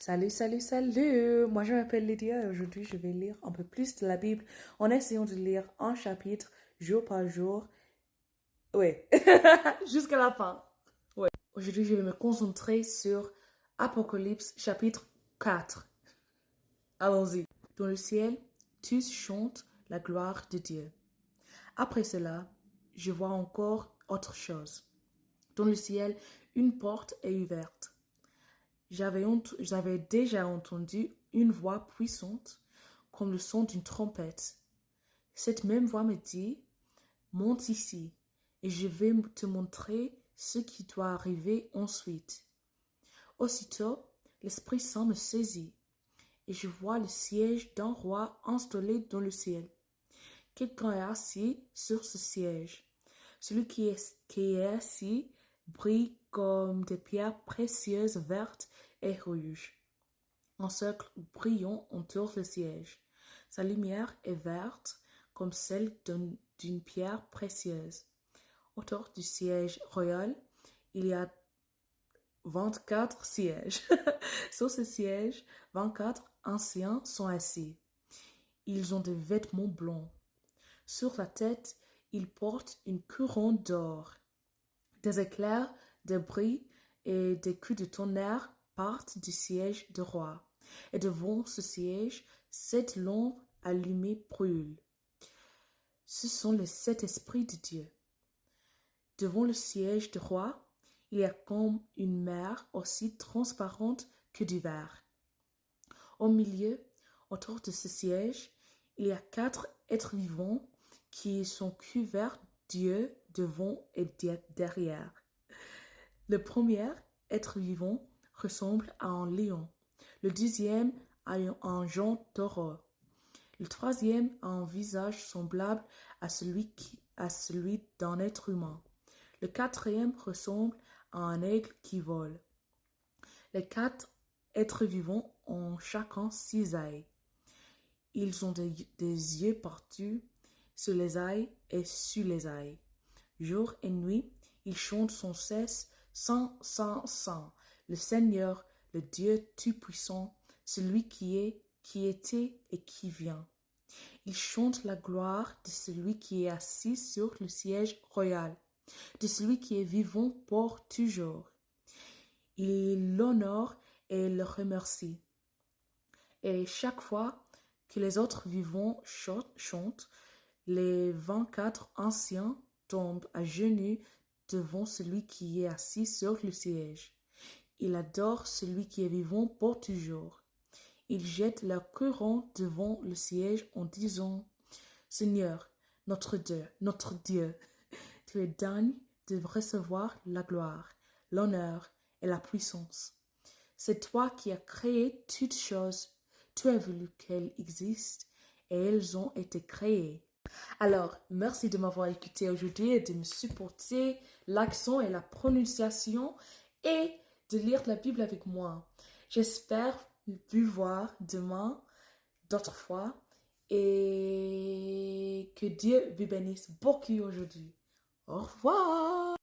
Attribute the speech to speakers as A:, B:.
A: Salut, salut, salut! Moi, je m'appelle Lydia et aujourd'hui, je vais lire un peu plus de la Bible en essayant de lire un chapitre jour par jour. Ouais, jusqu'à la fin. Ouais. Aujourd'hui, je vais me concentrer sur Apocalypse chapitre 4. Allons-y. Dans le ciel, tous chantent la gloire de Dieu. Après cela, je vois encore autre chose. Dans le ciel, une porte est ouverte. J'avais déjà entendu une voix puissante, comme le son d'une trompette. Cette même voix me dit, monte ici, et je vais te montrer ce qui doit arriver ensuite. Aussitôt, l'Esprit Saint me saisit, et je vois le siège d'un roi installé dans le ciel. Quelqu'un est assis sur ce siège. Celui qui est assis brille comme des pierres précieuses vertes et rouges. Un cercle brillant entoure le siège. Sa lumière est verte comme celle d'une pierre précieuse. Autour du siège royal, il y a 24 sièges. Sur ce siège, 24 anciens sont assis. Ils ont des vêtements blancs. Sur la tête, ils portent une couronne d'or. Des éclairs, des bruits et des coups de tonnerre partent du siège du roi. Et devant ce siège, 7 lampes allumées brûlent. Ce sont les 7 esprits de Dieu. Devant le siège du roi, il y a comme une mer aussi transparente que du verre. Au milieu, autour de ce siège, il y a 4 êtres vivants qui sont couverts d'yeux devant et derrière. Le premier être vivant ressemble à un lion, le deuxième à un genre taureau, le troisième a un visage semblable à celui d'un être humain, le quatrième ressemble à un aigle qui vole. Les 4 êtres vivants ont chacun 6 ailes. Ils ont des yeux partout, sur les ailes et sur les ailes. Jour et nuit, ils chantent sans cesse, Saint, Saint, Saint, le Seigneur, le Dieu Tout-Puissant, celui qui est, qui était et qui vient. Ils chantent la gloire de celui qui est assis sur le siège royal, de celui qui est vivant pour toujours. Ils l'honorent et le remercient. Et chaque fois que les autres vivants chantent, les 24 anciens tombent à genoux devant celui qui est assis sur le siège. Ils adorent celui qui est vivant pour toujours. Ils jettent leur couronne devant le siège en disant, Seigneur, notre Dieu, tu es digne de recevoir la gloire, l'honneur et la puissance. C'est toi qui as créé toutes choses. Tu as voulu qu'elles existent et elles ont été créées. Alors, merci de m'avoir écouté aujourd'hui et de me supporter l'accent et la prononciation et de lire la Bible avec moi. J'espère vous voir demain, d'autres fois, et que Dieu vous bénisse beaucoup aujourd'hui. Au revoir!